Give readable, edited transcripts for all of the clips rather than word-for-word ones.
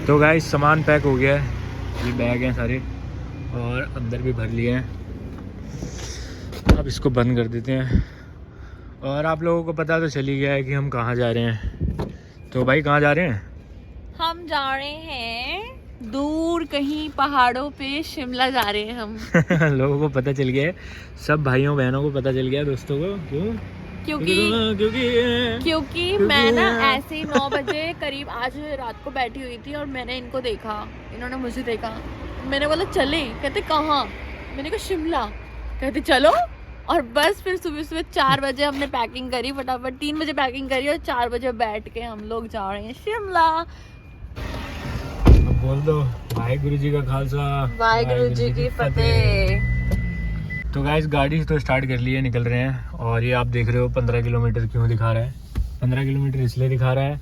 तो गाइस सामान पैक हो गया है, ये बैग हैं सारे और अंदर भी भर लिए हैं। अब इसको बंद कर देते हैं और आप लोगों को पता तो चल ही गया है कि हम कहाँ जा रहे हैं। तो भाई कहाँ जा रहे हैं? हम जा रहे हैं दूर कहीं पहाड़ों पे, शिमला जा रहे हैं हम। लोगों को पता चल गया है, सब भाइयों बहनों को पता चल गया है, दोस्तों को। क्यों? क्योंकि मैं ना ऐसे ही 9 बजे करीब आज रात को बैठी हुई थी और मैंने इनको देखा, इन्होंने मुझे देखा। मैंने बोला चले, कहते कहाँ? मैंने कहा शिमला। कहते चलो। और बस फिर सुबह सुबह 4 बजे हमने पैकिंग करी फटाफट, 3 बजे पैकिंग करी और 4 बजे बैठ के हम लोग जा रहे हैं शिमला। अब बोल दो वाहिगुरु जी का खालसा, वाहिगुरु जी की फतेह। तो गाइस गाड़ी तो स्टार्ट कर ली है, निकल रहे हैं। और ये आप देख रहे हो 15 किलोमीटर क्यों दिखा रहा है? 15 किलोमीटर इसलिए दिखा रहा है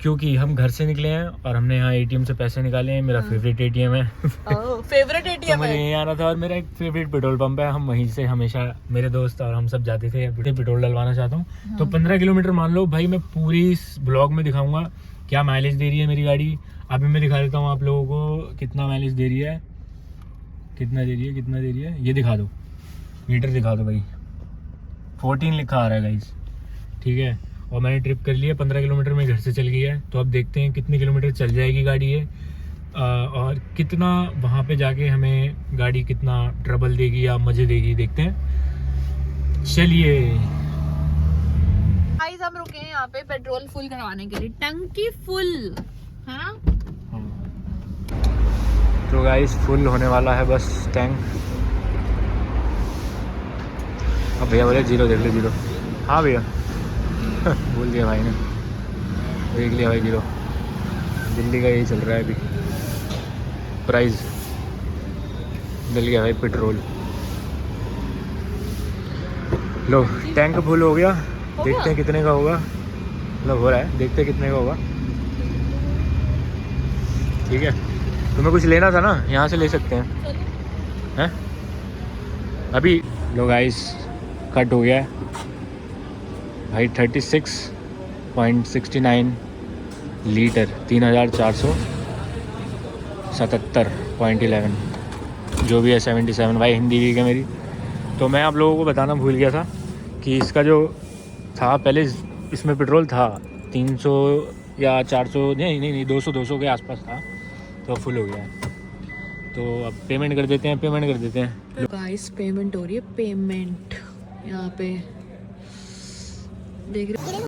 क्योंकि हम घर से निकले हैं और हमने यहाँ एटीएम से पैसे निकाले हैं। मेरा फेवरेट एटीएम है। फेवरेट एटीएम तो मुझे यहीं आना था और मेरा एक फेवरेट पेट्रोल पंप है। हम वहीं से हमेशा मेरे दोस्त और हम सब जाते थे। पेट्रोल डलवाना चाहता हूँ। तो 15 किलोमीटर मान लो भाई, मैं पूरी ब्लॉग में दिखाऊंगा क्या माइलेज दे रही है मेरी गाड़ी। अभी मैं दिखा देता हूँ आप लोगों को कितना माइलेज दे रही है, कितना दे रही है ये दिखा दो, मीटर दिखा दो भाई। 14 लिखा आ रहा है गाइस, ठीक है। और मैंने ट्रिप कर लिया, 15 किलोमीटर में घर से चल गई है। तो अब देखते हैं कितने किलोमीटर चल जाएगी गाड़ी ये और कितना वहाँ पे जाके हमें गाड़ी कितना ट्रबल देगी या मज़े देगी, देखते हैं। चलिए गाइस हम रुके हैं यहाँ पे पेट्रोल फुल करवाने के लिए, टंकी फुल है ना। तो गाइस फुल होने वाला है बस टैंक। अब भैया बोले जीरो देख लो, जीरो। हाँ भैया बोल दिया भाई ने, देख लिया भाई जीरो। दिल्ली का यही चल रहा है अभी प्राइस। मिल गया भाई पेट्रोल। लो टैंक फुल हो गया। देखते हैं कितने का होगा, मतलब हो रहा है, देखते हैं कितने का होगा। ठीक है, तुम्हें कुछ लेना था ना, यहाँ से ले सकते हैं अभी। लो गाइस कट हो गया है भाई 36.69 लीटर, 3477.11 जो भी है 77। भाई हिंदी वीक है मेरी। तो मैं आप लोगों को बताना भूल गया था कि इसका जो था पहले, इसमें पेट्रोल था 300 या 400, नहीं 200 के आसपास था। तो फुल हो गया है। तो अब पेमेंट कर देते हैं, गाइस पेमेंट हो रही है, पेमेंट यहाँ पे देख रहे हो।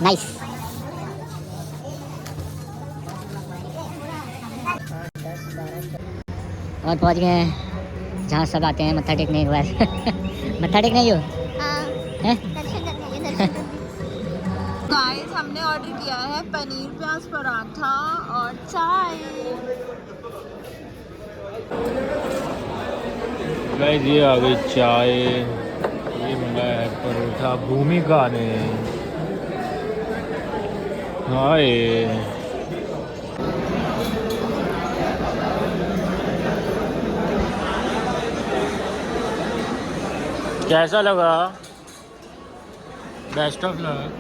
नाइस। और पहुंच गए हैं जहाँ सब आते हैं मत्था टेकने के बाद। मत्था टेकने ही हो? गाइस हमने ऑर्डर किया है पनीर प्याज पराठा और चाय। गाइस ये आ गई चाय, ये मंगाया है परोठा भूमिका ने। हाय कैसा लगा? Best of luck.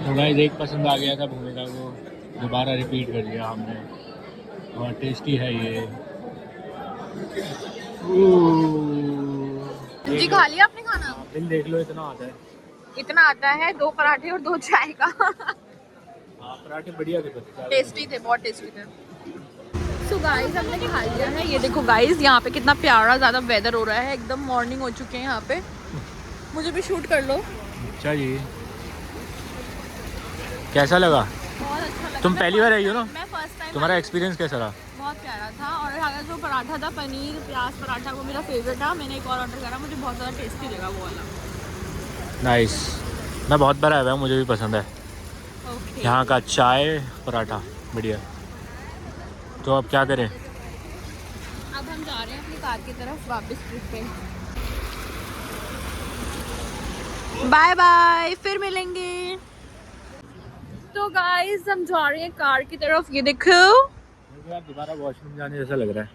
तो गाइस एक पसंद आ गया था भूमिका को, दोबारा रिपीट कर दिया हमने। बहुत टेस्टी है ये। जी खा लिया आपने खाना? बिल देख लो, इतना आता है। इतना आता है 2 पराठे और 2 चाय का। हाँ पराठे बढ़िया थे, टेस्टी थे, बहुत टेस्टी थे। सो गाइस हमने खा लिया है। ये देखो गाइस यहाँ पे कितना प्यारा ज़्यादा वेदर हो रहा है, एकदम मॉर्निंग हो चुके हैं यहाँ पे। मुझे भी शूट कर लो। अच्छा जी, कैसा लगा? बहुत अच्छा लगा। तुम पहली बार आई हो ना? मैं फर्स्ट टाइम। तुम्हारा एक्सपीरियंस कैसा रहा? बहुत प्यारा था। और अगर जो पराठा था पनीर प्याज पराठा, वो मेरा फेवरेट था। मैंने एक और ऑर्डर करा, मुझे बहुत ज़्यादा टेस्टी लगा वो वाला। नाइस। मैं बहुत बार आया हुआ हूँ, मुझे भी पसंद है ओके। यहाँ का चाय पराठा बढ़िया। तो अब क्या करें? अब हम जा रहे हैं अपनी कार की तरफ वापस ट्रिप पे। बाय बाय, फिर मिलेंगे। तो गाइस हम जा रहे हैं कार की तरफ। ये देखो दोबारा वॉशरूम जाने जैसा लग रहा है।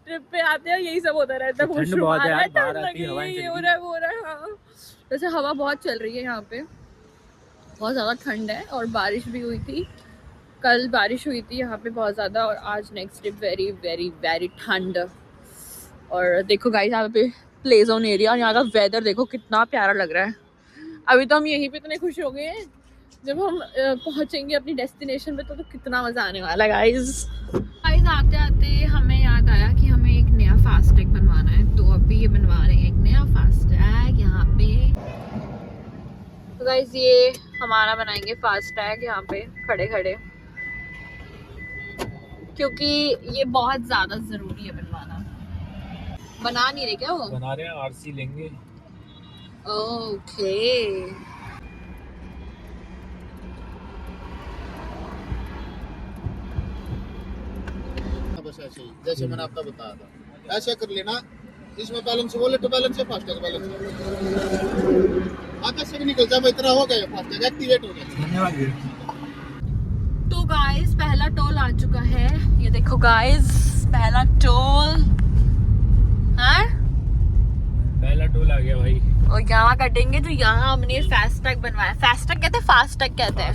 ट्रिप पे आते हैं यही सब होता रहता है। ठंड बहुत है यार, बाहर आती है हवाएं चल रही है। ये हो रहा है वो हो रहा है। हाँ वैसे हवा बहुत चल रही है यहाँ पे। बहुत ज़्यादा ठंड है और बारिश भी हुई थी। कल बारिश हुई थी यहाँ पे बहुत ज़्यादा और आज next day very very very ठंड। और देखो गाइस यहाँ पे प्ले जोन एरिया और यहाँ का वेदर देखो कितना प्यारा लग रहा है। अभी तो हम यहीं पे इतने खुश हो गए हैं, जब हम पहुँचेंगे अपनी डेस्टिनेशन पे तो कितना मज़ा आने वाला है गाइस। आते आते हमें याद आया कि हमें एक नया फास्टैग बनवाना है, तो अभी ये बनवा रहे हैं एक नया फास्टैग यहाँ पे। तो गाइस ये हमारा बनाएंगे फास्टैग यहाँ पे खड़े खड़े, क्योंकि ये बहुत ज़्यादा ज़रूरी है बनवाना। बना नहीं रहे क्या वो? बना रहे हैं, आरसी लेंगे। ओके बस ऐसे ही जैसे मैंने आपका बताया था, ऐसे कर लेना। इसमें बैलेंस वॉलेट बैलेंस है, फास्टैग बैलेंस आप ऐसे भी निकल जाए। इतना हो गया, फास्टैग एक्टिवेट हो गया। धन्यवाद। तो गाइस पहला टोल आ चुका है, ये देखो गाइस पहला टोल है। पहला टोल आ गया भाई। और यहाँ कटेंगे तो यहाँ हमने फास्टैग बनवाया। फास्टैग कहते हैं, फास्टैग कहते हैं,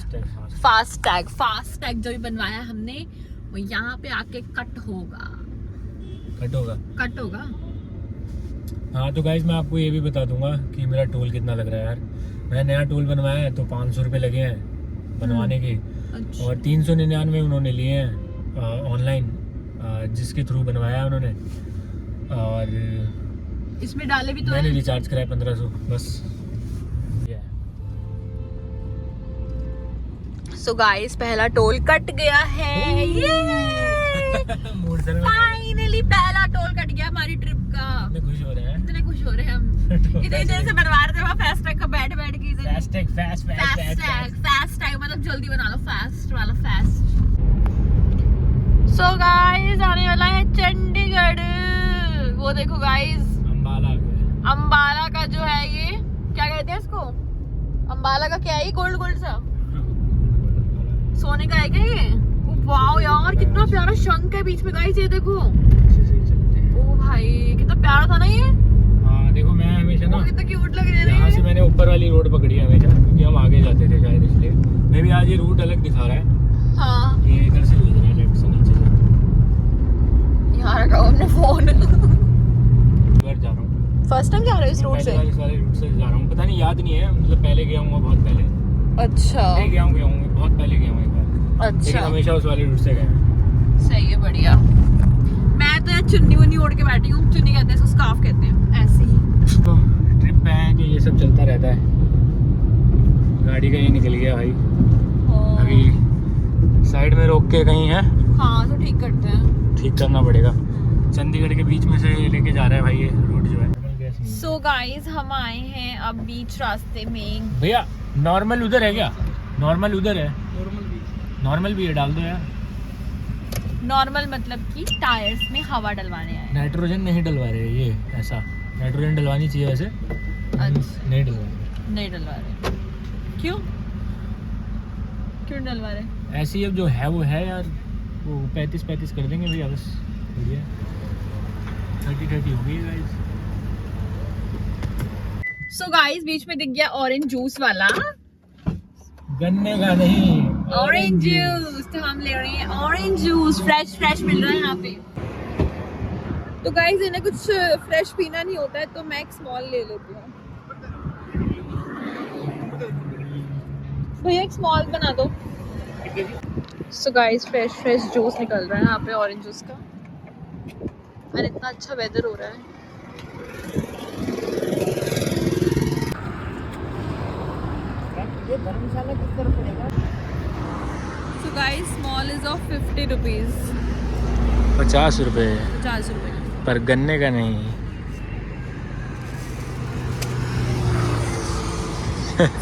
फास्टैग। फास्टैग जो भी बनवाया हमने वो यहाँ पे आके कट होगा। कट होगा। हाँ तो गाइज मैं आपको ये भी बता दूंगा कि मेरा टोल कितना लग रहा है यार। मैं नया टोल बनवाया है तो 500 रुपये लगे हैं बनवाने के। अच्छा। और 399 उन्होंने लिए हैं ऑनलाइन, जिसके थ्रू बनवाया है उन्होंने। और इसमें डाले भी तो मैंने है। रिचार्ज कराया 1500 बस। सो गाइस पहला टोल कट गया है। फाइनली पहला टोल कट गया हमारी ट्रिप का। इतने खुश हो रहे हैं, इतने खुश हो रहे हैं हम। इतनी देर से बनवा रहे थे वहाँ फास्टैग का बैठ के इधर। फास्टैग मतलब जल्दी बना लो, फास्ट वाला फास्ट। सो गाइस आने वाला है चंडीगढ़। वो देखो गाइस अंबाला का जो है ये क्या कहते हैं इसको, अंबाला का क्या है ये गोल्ड सा सोने का है क्या ये? वाओ यार कितना प्यारा शंख है बीच में गाइस, ये देखो। ओ भाई कितना प्यारा था ना ये। हाँ देखो मैं हमेशा ना कितना क्यूट लग रही है यहाँ से मैंने ऊपर वाली रोड पकड़ी है हमेशा, क्योंकि हम आगे जाते थे शायद इसलिए। मे भी आज ये रूट अलग दिखा रहा है। हाँ ये इधर से भेज रहा है, लेफ्ट से नीचे से। यहाँ रखा हमने फोन। घर जा रहा हूँ, फर्स्ट टाइम जा रहे हो इस रूट से? इस वाले रूट से जा रहा हूँ, पता नहीं याद नहीं है, मतलब पहले गया हूँ बहुत पहले। अच्छा नहीं गया हूँ बहुत पहले गया हूँ एक बार, लेकिन अच्छा हमेशा उस वाले रूट से गए हैं। सही है बढ़िया। मैं तो यार चुन्नी वुन्नी ओढ़ के बैठी हूँ। चुन्नी कहते हैं इसको, स्कार्फ कहते हैं, ऐसे ही। तो ट्रिप पे है कि ये सब चलता रहता है। गाड़ी कहीं निकल गया भाई, अभी साइड में रोक के कहीं है। हाँ तो ठीक करते हैं, ठीक करना पड़ेगा। चंडीगढ़ के बीच में से लेके जा रहा है भाई ये रूट जो है। सो गाइस हम आए हैं अब बीच रास्ते में। भैया नॉर्मल उधर है क्या? नॉर्मल उधर है, नॉर्मल भी है, डाल दो यार। नॉर्मल मतलब कि टायर्स में हवा डलवाने आए। नाइट्रोजन नहीं डलवा रहे ये, ऐसा नाइट्रोजन डलवानी चाहिए वैसे। अच्छा नहीं डलवा रहे। नहीं डलवा रहे, क्यों डलवा रहे? ऐसी अब जो है वो है यार, वो 35 कर देंगे भैया बस। बढ़िया 30 हो गई गाइस। सो गाइस बीच में दिख गया ऑरेंज जूस वाला। गन्ने का नहीं, ऑरेंज जूस, तो हम ले रहे हैं ऑरेंज जूस। फ्रेश मिल रहा है यहाँ पे। तो गाइस इन्हें कुछ फ्रेश पीना नहीं होता है तो मैं एक स्मॉल ले लेती हूँ। भैया एक स्मॉल बना दो। सो गाइस फ्रेश जूस निकल रहा है यहाँ पे ऑरेंज जूस का। और इतना अच्छा वेदर हो रहा है। ये धर्मशाला किस तरफ पड़ेगा? So guys, small is of 50 rupees. 50 रुपए 50 रुपए पर गन्ने का नहीं।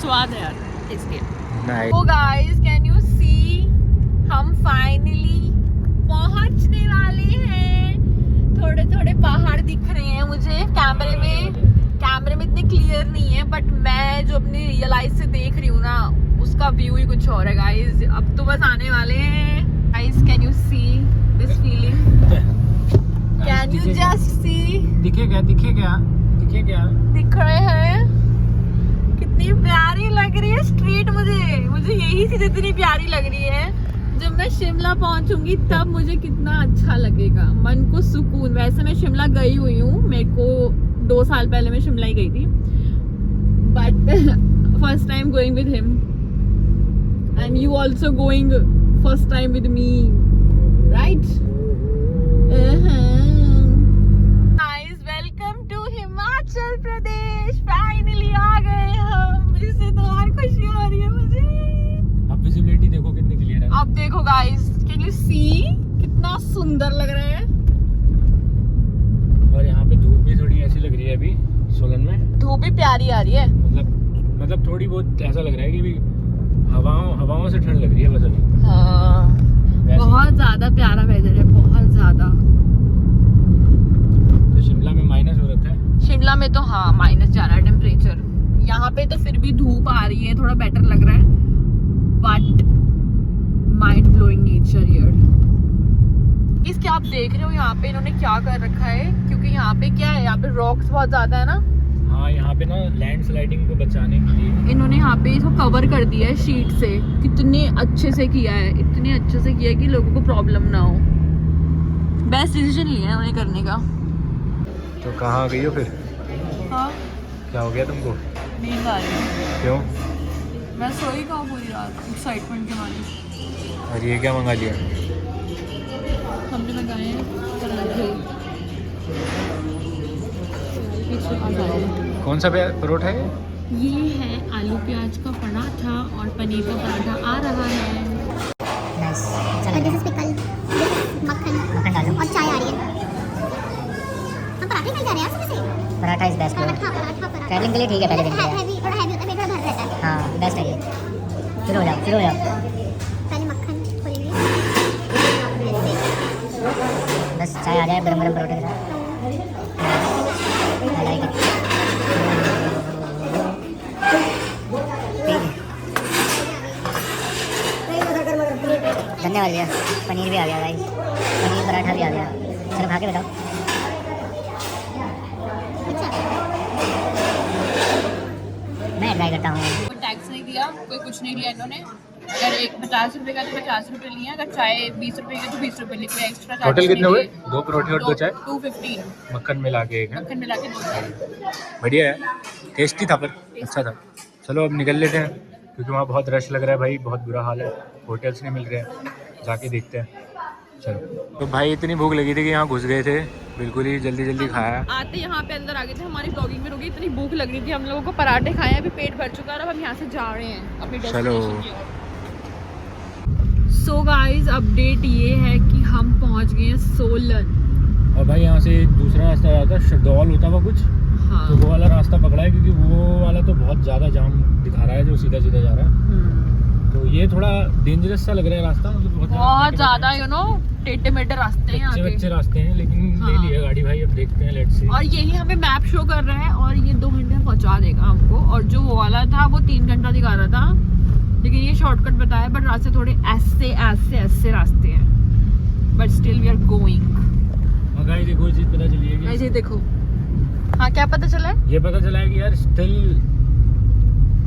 स्वाद है यार, टेस्टी है। नहीं। So guys, can you see? हम finally पहुंचने वाले हैं। थोड़े पहाड़ दिख रहे हैं मुझे कैमरे में इतने क्लियर नहीं है, बट मैं जो अपनी रियल आइज से देख रही हूँ ना उसका व्यू ही कुछ और है गाइस। अब तो बस आने वाले हैं guys. Can you see this feeling? Can you just see? दिखे क्या? दिख रहे हैं कितनी कितनी प्यारी लग रही है स्ट्रीट। मुझे यही चीज इतनी प्यारी लग रही है। जब मैं शिमला पहुंचूंगी तब मुझे कितना अच्छा लगेगा, मन को सुकून। वैसे मैं शिमला गई हुई हूँ, मेरे को 2 साल पहले मैं शिमला ही गई थी, but first time going with him and you also going first time with me, right? Guys, welcome to Himachal Pradesh. Finally आ गए हम। इससे तो और खुशी हो रही है मुझे। अब विजिबिलिटी देखो कितनी क्लियर है। अब देखो गाइस, कैन यू सी कितना सुंदर लग रहा है। और यहाँ पे धूप भी थोड़ी ऐसी लग रही है अभी सोलन में। धूप भी प्यारी आ रही है। मतलब थोड़ी बहुत ऐसा लग रहा है कि भी हवाओं से ठंड लग रही है बस अभी। हाँ, बहुत ज्यादा प्यारा वेदर है, बहुत ज्यादा। तो शिमला में माइनस हो रखा है। शिमला में तो हाँ माइनस जा रहा है टेम्परेचर। यहाँ पे तो फिर भी धूप आ रही है, थोड़ा बेटर लग रहा है, but mind blowing nature here. इसके आप देख रहे हो यहाँ पे इन्होंने क्या कर रखा है, क्योंकि यहाँ पे क्या है, यहाँ पे रॉक्स बहुत ज्यादा है ना। हाँ, यहाँ पे ना लैंड स्लाइडिंग को बचाने के लिए इन्होंने यहाँ पे इसको कवर कर दिया है शीट से। कितने अच्छे से किया है, इतने अच्छे से किया है कि लोगों को प्रॉब्लम ना हो। बेस्ट डिसीजन लिया है उन्हें करने का। तो कहाँ गई हो फिर? हाँ, क्या हो गया तुमको? नींद आ रही है। क्यों? मैं सोई कहाँ पूरी रात एक्साइटमेंट के मारे। और ये क्या मंगा लिया? हमने मंगाए हैं पराठे। कौन सा परोठा है? ये है आलू प्याज का पराठा और पनीर का पराठा आ रहा है। नाइस। दिस इज पिकल, मक्खन मक्खन डालो। और चाय आ रही है। हम पराठे खाई जा रहे हैं यार सुबह से। Paratha is best. Paratha travelling के लिए ठीक है पहले दिन के लिए। हैवी, थोड़ा हैवी होता है, पेट थोड़ा भर रहता है। हाँ, बेस्ट है ये। शुरू हो जाओ। पहले मक्खन खोलेंगे, बस चाय आ जाए गरम गरम परोठे के साथ। I like it. धन्यवाद भैया। पनीर भी आ गया गाइस, पनीर पराठा भी आ गया। चलो खा के बताओ। मैं ट्राई करता हूँ। कोई टैक्स नहीं दिया, कोई कुछ नहीं लिया इन्होंने। अगर एक 50 रुपए का तो 50 रुपए लिए, अगर चाय 20 रुपए की तो 20 रुपए लिए, कोई एक्स्ट्रा चार्ज। टोटल कितने हुए? 2 परोठे और 2 चाय। 215 मक्खन मिला के एक है। मक्खन मिला के 2 चाय। बढ़िया है, टेस्टी था पर अच्छा था। चलो अब निकल लेते हैं क्योंकि वहाँ बहुत रश लग रहा है भाई, बहुत बुरा हाल है, होटल्स नहीं मिल रहे हैं, जाके देखते हैं। चलो। तो भाई इतनी भूख लगी थी कि यहाँ घुस गए थे, बिल्कुल ही जल्दी खाया। आते यहाँ पे अंदर आ गए थे, हमारी ब्लॉगिंग में रुकी, इतनी भूख लग रही थी हम लोगों को। पराठे खाए, अभी पेट भर चुका है और अब हम यहाँ से जा रहे हैं अपनी डेस्टिनेशन की ओर। सो गाइस, अपडेट ये है कि हम पहुँच गए हैं सोलन। और भाई यहाँ से दूसरा रास्ता आता है, शरदौल होता हुआ कुछ, हाँ। तो वो वाला रास्ता पकड़ा है क्योंकि वो वाला तो बहुत ज़्यादा जाम दिखा रहा है जो सीधा जा रहा है। तो ये थोड़ा डेंजरस सा लग रहा है रास्ता, मतलब बहुत ज़्यादा यू नो टेढ़े मेढ़े रास्ते हैं यहाँ अच्छे के। रास्ते हैं, लेकिन हाँ। ले लिया गाड़ी भाई, अब देखते हैं, लेट्स सी। और यही हमें मैप शो कर रहा है और ये 2 घंटे में पहुँचा देगा हमको। और जो वो वाला था वो 3 घंटा दिखा रहा था, लेकिन ये शॉर्टकट बताया, बट रास्ते थोड़े ऐसे रास्ते हैं, but still we are going. और गाइस देखो, चीज़ पता चली है कि ऐसे देखो। हाँ, क्या पता चला है? ये पता चला है कि यार स्टिल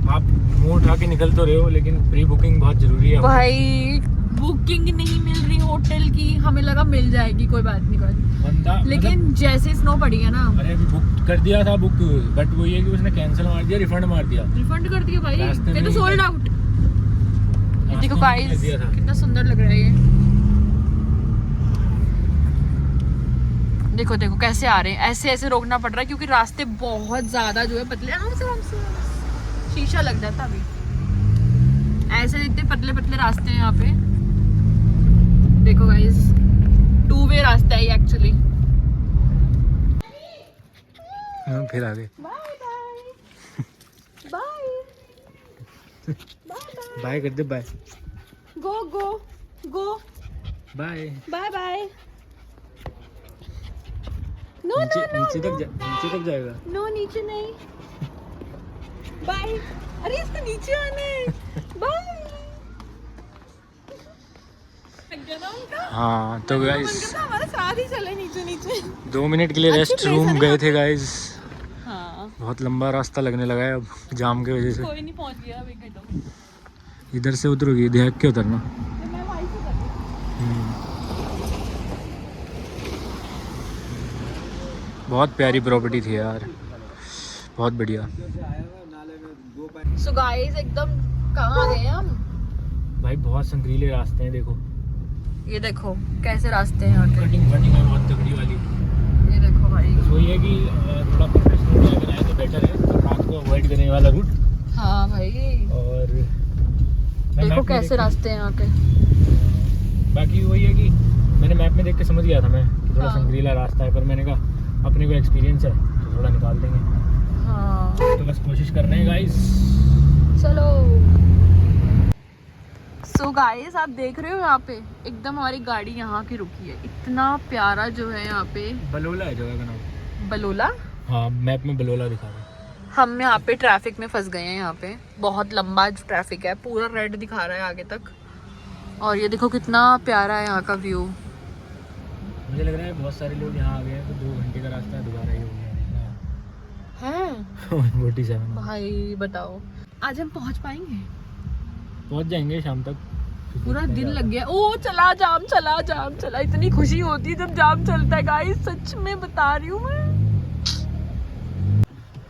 आप मुंह उठा के निकल तो रहे हो, लेकिन प्री बुकिंग बहुत जरूरी है। भाई बुकिंग नहीं मिल रही होटल की, हमें लगा मिल जाएगी, कोई बात नहीं बंदा लेकिन जैसे स्नो पड़ी है ना। अरे अभी बुक कर दिया था बुक, बट वो ये कि उसने कैंसिल मार दिया, रिफंड मार दिया। रिफंड कर दिया भाई, रास्ते ये तो में सोल्ड आउट। रास्ते देखो में गाइस, कर दिया था। कितना सुंदर लग रहा है ये। देखो देखो कैसे आ रहे हैं, ऐसे रोकना पड़ रहा है क्योंकि रास्ते बहुत ज्यादा जो है पतले। आराम से शीशा लग जाता अभी। ऐसे इतने पतले रास्ते हैं यहाँ पे। देखो गाइस, 2 वे रास्ता है एक्चुअली। फिर आ गए। बाय बाय बाय बाय कर दे, bye go go go bye. Bye bye. No नीचे तक जाएगा। नो, नीचे नहीं। बाय। अरे इसको नीचे आना है। बाय। हाँ तो गाइस, हमारे साथ ही चले नीचे 2 मिनट के लिए अच्छी रेस्ट place है रूम ना गए यहाँ थे गाइस। हाँ, बहुत लंबा रास्ता लगने लगा है अब जाम की वजह से। कोई नहीं पहुंच गया अब 1 घंटे में। इधर से उतरोगी, देख के उतरना। तो मैं वहीं से कर बहुत प्यारी प्रॉपर्टी थी यार, बहुत बढ़िया। सो गाइस एकदम कहाँ आ गए हैं हम? भाई बहुत संगरीले रास्ते हैं, देखो ये देखो कैसे रास्ते हैं यहाँ के। कटिंग वटिंग है बहुत तगड़ी वाली। ये देखो भाई। बस वही है कि थोड़ा प्रोफेशनल ड्राइवर आए तो बेटर है, तो रात को अवॉइड करने वाला रूट। हाँ भाई और देखो कैसे रास्ते हैं यहाँ के। बाकी वही है कि मैंने मैप में देख के समझ गया था मैं कि थोड़ा हाँ। संगरीला रास्ता है, पर मैंने कहा अपने को एक्सपीरियंस है तो थोड़ा निकाल देंगे। हाँ तो बस कोशिश कर रहे हैं गाइस। चलो। सो गाइस आप देख रहे हो यहाँ पे एकदम हमारी गाड़ी यहाँ की रुकी है। इतना प्यारा जो है यहाँ पे। बलोला है जगह का नाम। बलोला? हाँ मैप में बलोला दिखा रहा है। हम यहाँ पे ट्रैफिक में फंस गए हैं। यहाँ पे बहुत लंबा ट्रैफिक है, पूरा रेड दिखा रहा है आगे तक। और ये देखो कितना प्यारा है यहाँ का व्यू। मुझे लग रहा है बहुत सारे लोग यहाँ आ गए हैं, तो 2 घंटे का रास्ता दोबारा ही हो गया है 47। भाई बताओ आज हम पहुँच पाएंगे? पहुँच जाएंगे शाम तक। पूरा दिन लग गया। ओ चला जाम, चला जाम, चला। इतनी खुशी होती है जब जाम चलता है गाइस, सच में बता रही हूँ मैं।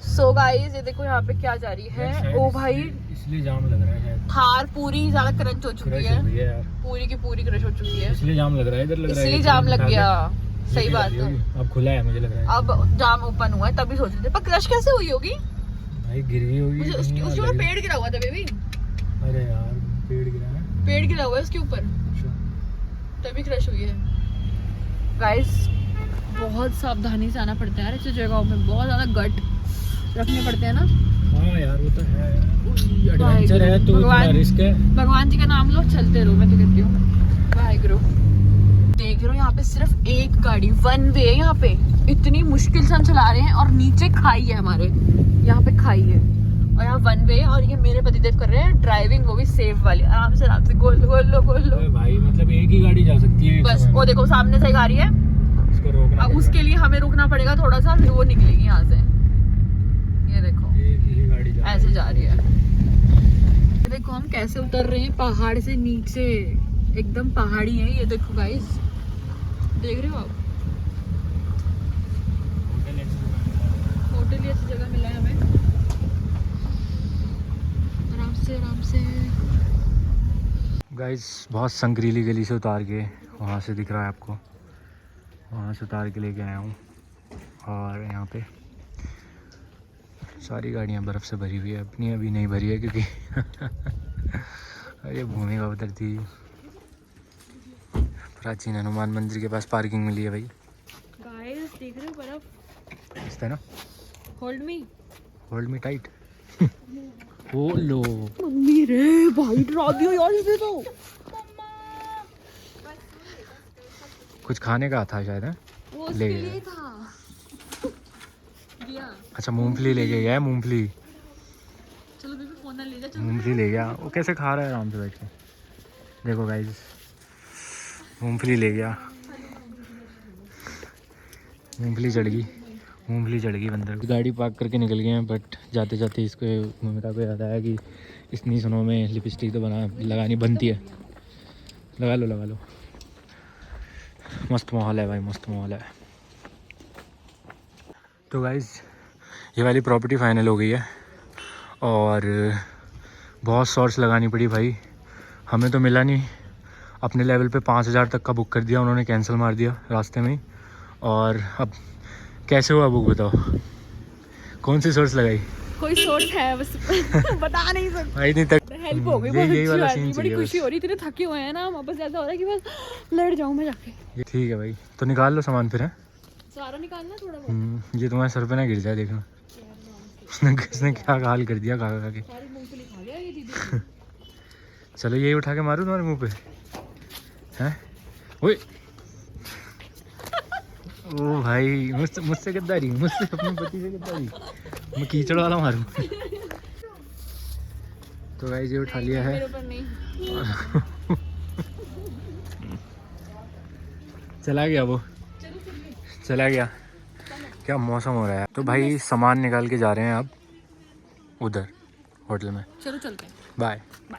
सो गाइस ये देखो यहाँ पे क्या जा रही है। ओ भाई इसलिए जाम लग रहा है शायद। थार पूरी ज्यादा क्रंच हो चुकी क्रश है, हो गई है यार, पूरी की पूरी क्रश हो चुकी है, इसलिए जाम लग रहा है। इधर लग रहा है इसलिए जाम लग गया। सही बात है। अब खुला है मुझे लग रहा है। अब जाम ओपन हुआ है तभी सोच रहे थे, पर क्रश कैसे हुई होगी? भाई गिर गई होगी। मुझे उसके ऊपर पेड़ गिरा हुआ था बेबी। अरे यार पेड़ गिरा है। पेड़ गिरा हुआ है उसके ऊपर, तभी क्रश हुई है। गाइस बहुत सावधानी से आना पड़ता है यार ऐसी जगहों में, बहुत ज्यादा गट रखने पड़ते हैं ना। हाँ यार वो तो है, एडवेंचर है तो थोड़ा रिस्क है। भगवान जी का नाम लो, चलते रहो। मैं तो कहती हूँ वाहेगुरु। देख रहे हो यहाँ पे सिर्फ एक गाड़ी, 1 वे है यहाँ पे। इतनी मुश्किल से हम चला रहे हैं और नीचे खाई है हमारे, यहाँ पे खाई है और यहाँ 1 वे। और ये मेरे पतिदेव कर रहे हैं ड्राइविंग, वो भी सेफ वाली, आराम से गोल लो। अरे भाई मतलब एक ही गाड़ी जा सकती है बस वो देखो सामने से गाड़ी है, इसको रोकना अब उसके लिए हमें रुकना पड़ेगा थोड़ा सा, फिर वो निकलेगी यहाँ से। ये देखो एक ही गाड़ी ऐसे जा रही है। ये देखो हम कैसे उतर रहे हैं पहाड़ से नीचे, एकदम पहाड़ी है। ये देखो गाइस, देख रहे हो आप? होटल ही ऐसी जगह मिला है हमें, आराम से। गाइस बहुत संगरीली गली से उतार के, वहाँ से दिख रहा है आपको, वहाँ से उतार के लेके आया हूँ। और यहाँ पे सारी गाड़ियाँ बर्फ़ से भरी हुई है, अपनी अभी नहीं भरी है क्योंकि ये भूमिका उतरती। प्राचीन हनुमान मंदिर के पास पार्किंग मिली है भाई। गाइस देख रहे हो बर्फ? मस्त है ना। Hold me tight. ओ लो मम्मी रे भाई, डरा दियो यार इसे तो। कुछ खाने का था शायद है, वो ले उसके गया। लिए था दिया। अच्छा मूंगफली ले के गया है, मूंगफली चलो बेबी फोन ना ले जा, चलो। मूंगफली ले गया। वो कैसे खा रहा है आराम से बैठ के, देखो गाइस मूंगफली ले गया। मूंगफली चढ़ गई बंदर। गाड़ी पार्क करके निकल गए हैं, बट जाते जाते इसको भूमिका को याद आया कि इतनी सुनों में लिपस्टिक तो लगानी बनती है। लगा लो। मस्त माहौल है भाई, मस्त माहौल है। तो गाइस ये वाली प्रॉपर्टी फाइनल हो गई है और बहुत शॉर्ट्स लगानी पड़ी भाई, हमें तो मिला नहीं। अपने लेवल पे 5000 तक का बुक कर दिया, उन्होंने कैंसिल मार दिया रास्ते में ही। और अब कैसे हुआ बुक बताओ, कौन सी शॉर्ट्स लगाई? कोई सोर्स है बस बता नहीं सकते। आई नहीं तक हेल्प हो गई, बहुत यही वाला अच्छी सीन बात, बड़ी चाहिए खुशी हो रही। इतने थके हुए हैं ना, वापस ऐसा हो रहा है कि बस लड़ जाऊं मैं जाके। बस। ठीक है भाई, तो निकाल लो सामान फिर है। सारा निकालना थोड़ा बहुत। ये तुम्हारे सर पे ना गिर जाए, देखना उसने क्या हाल कर दिया खा के। सारी मूंगफली खा गया ये दीदी। चलो यही उठा के मारूं तुम्हारे मुंह पे हैं। ओए ओ भाई मुझसे गद्दारी, मुझसे अपने पति से गद्दारी, मैं कीचड़ वाला मारूं। तो गाइस ये उठा लिया है। मेरे ऊपर नहीं। चला गया वो, चला गया क्या मौसम हो रहा है। तो भाई सामान निकाल के जा रहे हैं अब उधर होटल में। चलो चलते हैं। बाय। बाय।